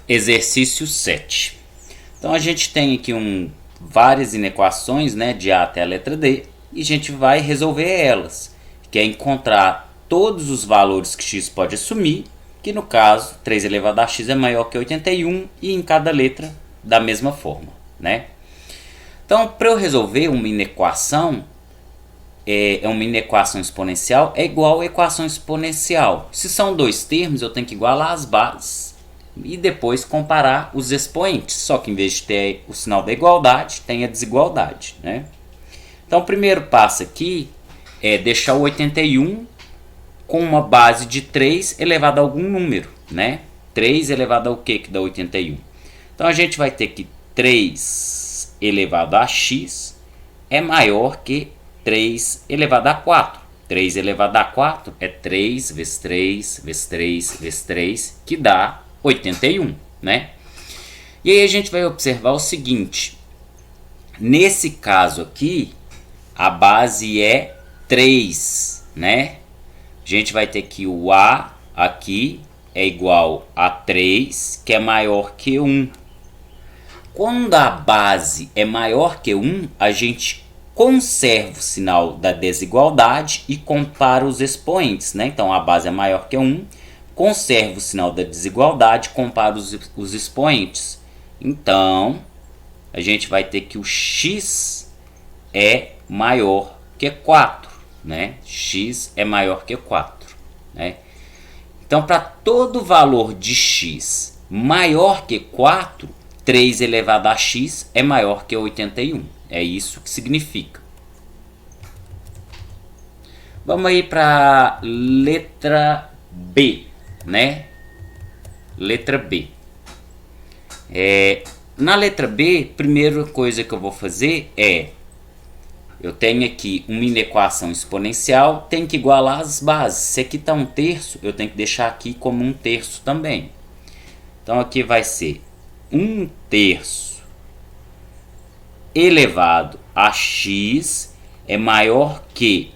Exercício 7. Então a gente tem aqui várias inequações, né, de A até a letra D, e a gente vai resolver elas, que é encontrar todos os valores que x pode assumir, que no caso 3 elevado a x é maior que 81 e em cada letra da mesma forma, né? Então, para eu resolver uma inequação, uma inequação exponencial é igual a equação exponencial. Se são dois termos, eu tenho que igualar as bases e depois comparar os expoentes. Só que em vez de ter o sinal da igualdade, tem a desigualdade, né? Então, o primeiro passo aqui é deixar o 81 com uma base de 3 elevado a algum número, né? 3 elevado ao que dá 81? Então, a gente vai ter que 3 elevado a x é maior que 3 elevado a 4. 3 elevado a 4 é 3 vezes 3 vezes 3 vezes 3, que dá 81, né? E aí a gente vai observar o seguinte. Nesse caso aqui, a base é 3, né? A gente vai ter que o A aqui é igual a 3, que é maior que 1. Quando a base é maior que 1, a gente conserva o sinal da desigualdade e compara os expoentes, né? Então, a base é maior que 1, conserva o sinal da desigualdade e compara os expoentes. Então, a gente vai ter que o x é maior que 4, né? X é maior que 4, né? Então, para todo valor de x maior que 4, 3 elevado a x é maior que 81. É isso que significa. Vamos aí para letra B, né? Letra B. Na letra B, primeira coisa que eu vou fazer é... Eu tenho aqui uma inequação exponencial, tem que igualar as bases. Se aqui está 1/3, eu tenho que deixar aqui como 1/3 também. Então, aqui vai ser 1/3 elevado a x é maior que...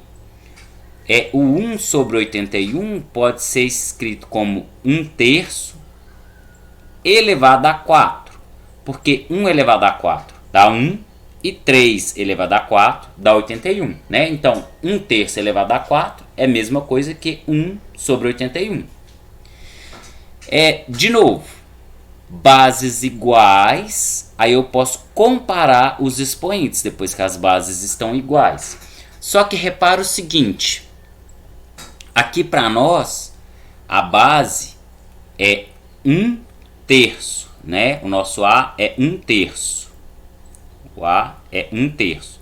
o 1 sobre 81 pode ser escrito como 1/3 elevado a 4. Porque 1 elevado a 4 dá 1 e 3 elevado a 4 dá 81, né? Então, 1/3 elevado a 4 é a mesma coisa que 1 sobre 81. De novo, bases iguais, aí eu posso comparar os expoentes depois que as bases estão iguais. Só que repara o seguinte, aqui para nós, a base é 1/3, né? O nosso A é 1/3. O A é 1/3,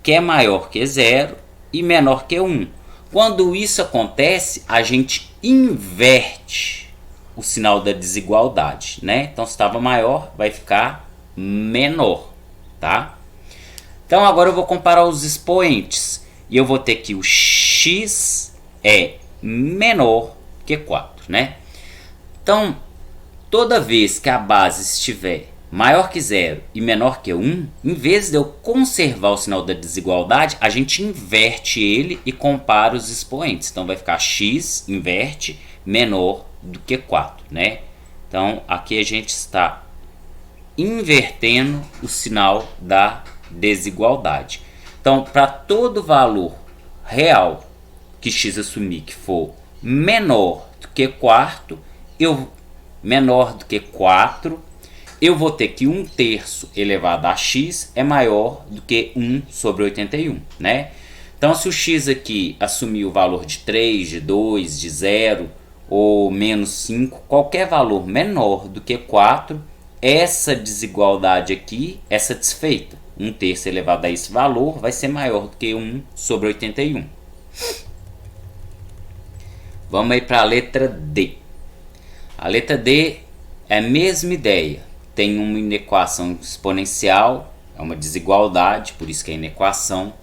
que é maior que 0 e menor que 1. Quando isso acontece, a gente inverte o sinal da desigualdade, né? Então, se estava maior, vai ficar menor, tá? Então, agora eu vou comparar os expoentes. E eu vou ter que o x é menor que 4, né? Então, toda vez que a base estiver maior que 0 e menor que 1, em vez de eu conservar o sinal da desigualdade, a gente inverte ele e compara os expoentes. Então, vai ficar x, inverte, menor do que 4, né? Então, aqui a gente está invertendo o sinal da desigualdade. Então, para todo valor real que x assumir que for menor do que 4, eu vou ter que 1/3 elevado a x é maior do que 1 sobre 81, né? Então, se o x aqui assumir o valor de 3, de 2, de 0 ou menos 5, qualquer valor menor do que 4, essa desigualdade aqui é satisfeita. 1/3 elevado a esse valor vai ser maior do que 1 sobre 81. Vamos aí para a letra D. A letra D é a mesma ideia. Tem uma inequação exponencial, é uma desigualdade, por isso que é inequação.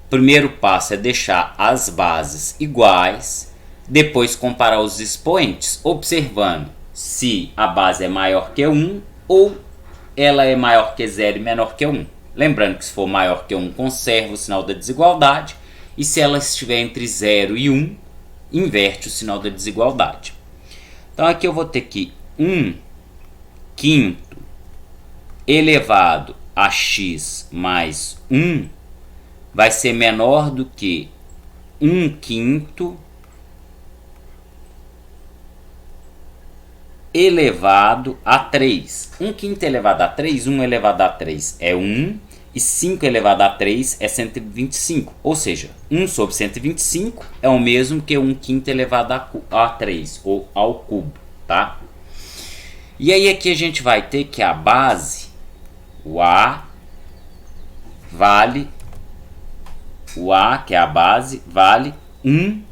O primeiro passo é deixar as bases iguais, depois comparar os expoentes, observando se a base é maior que 1 ou ela é maior que 0 e menor que 1. Lembrando que se for maior que 1, conserva o sinal da desigualdade, e se ela estiver entre 0 e 1, inverte o sinal da desigualdade. Então aqui eu vou ter que 1 quinto elevado a x mais 1 vai ser menor do que 1 quinto elevado a 3. 1 quinto elevado a 3, 1 elevado a 3 é 1, e 5 elevado a 3 é 125. Ou seja, 1 sobre 125 é o mesmo que 1 quinto elevado a 3, ou ao cubo, tá? E aí aqui a gente vai ter que a base, o A, vale, o A, que é a base, vale 1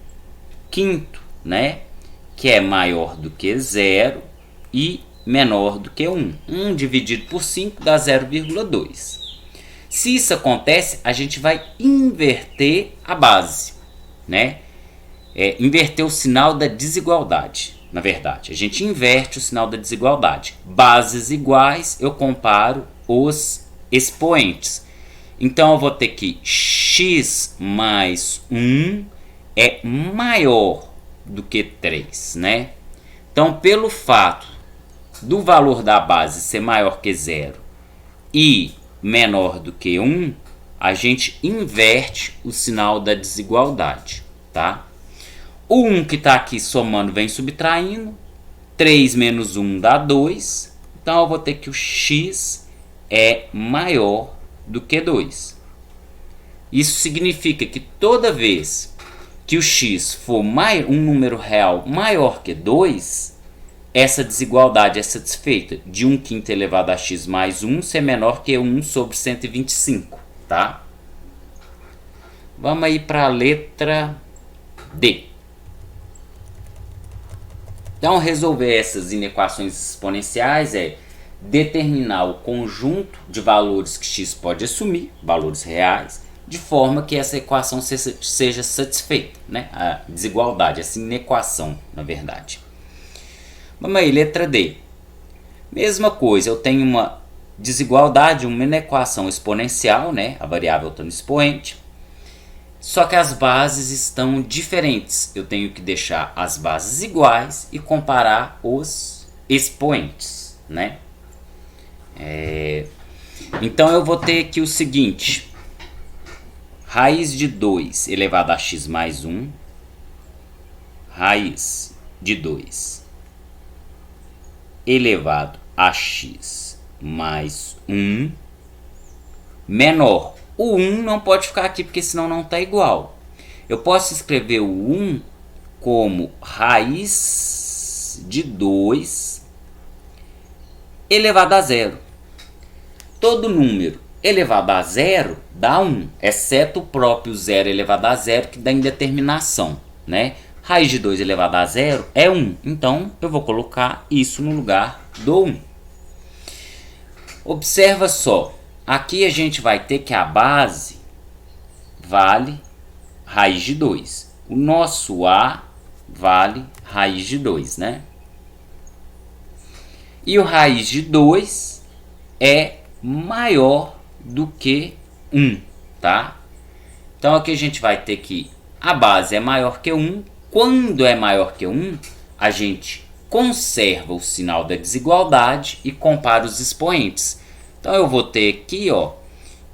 quinto, né? Que é maior do que 0 e menor do que 1. 1 dividido por 5 dá 0,2. Se isso acontece, a gente vai inverter a base, né? Inverter o sinal da desigualdade, na verdade. A gente inverte o sinal da desigualdade. Bases iguais, eu comparo os expoentes. Então, eu vou ter que x mais 1 é maior do que 3, né? Então, pelo fato do valor da base ser maior que 0 e menor do que 1, a gente inverte o sinal da desigualdade, tá? O 1 que está aqui somando vem subtraindo, 3 menos 1 dá 2, então eu vou ter que o x é maior do que 2. Isso significa que toda vez que o x for um número real maior que 2, essa desigualdade é satisfeita de 1 quinto elevado a x mais 1 ser menor que 1 sobre 125, tá? Vamos aí para a letra D. Então, resolver essas inequações exponenciais é determinar o conjunto de valores que x pode assumir, valores reais, de forma que essa equação seja satisfeita, né? A desigualdade, essa inequação, na verdade. Vamos aí, letra D. Mesma coisa, eu tenho uma desigualdade, uma inequação exponencial, né? A variável está no expoente. Só que as bases estão diferentes. Eu tenho que deixar as bases iguais e comparar os expoentes, né? Então eu vou ter aqui o seguinte: raiz de 2 elevado a x mais 1, raiz de 2 elevado a x mais 1 menor. O 1 não pode ficar aqui porque senão não está igual. Eu posso escrever o 1 como raiz de 2 elevado a 0. Todo número elevado a 0 dá 1, exceto o próprio 0 elevado a 0 que dá indeterminação, né? Raiz de 2 elevado a 0 é 1, então eu vou colocar isso no lugar do 1. Observa só, aqui a gente vai ter que a base vale raiz de 2. O nosso A vale raiz de 2, né? E o raiz de 2 é maior do que 1, tá? Então aqui a gente vai ter que a base é maior que 1. Quando é maior que 1, a gente conserva o sinal da desigualdade e compara os expoentes. Então eu vou ter aqui, ó,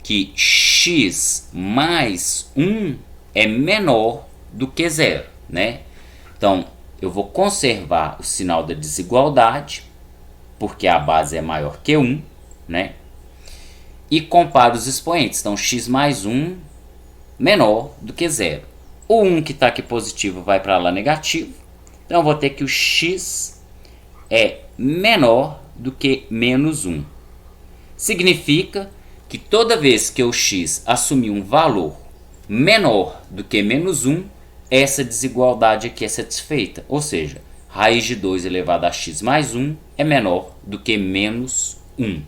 que x mais 1 é menor do que 0, né? Então eu vou conservar o sinal da desigualdade, porque a base é maior que 1, né? E comparo os expoentes. Então x mais 1 menor do que 0. O 1 que está aqui positivo vai para lá negativo. Então eu vou ter que o x é menor do que menos 1. Significa que toda vez que o x assumir um valor menor do que menos 1, essa desigualdade aqui é satisfeita. Ou seja, raiz de 2 elevado a x mais 1 é menor do que menos 1.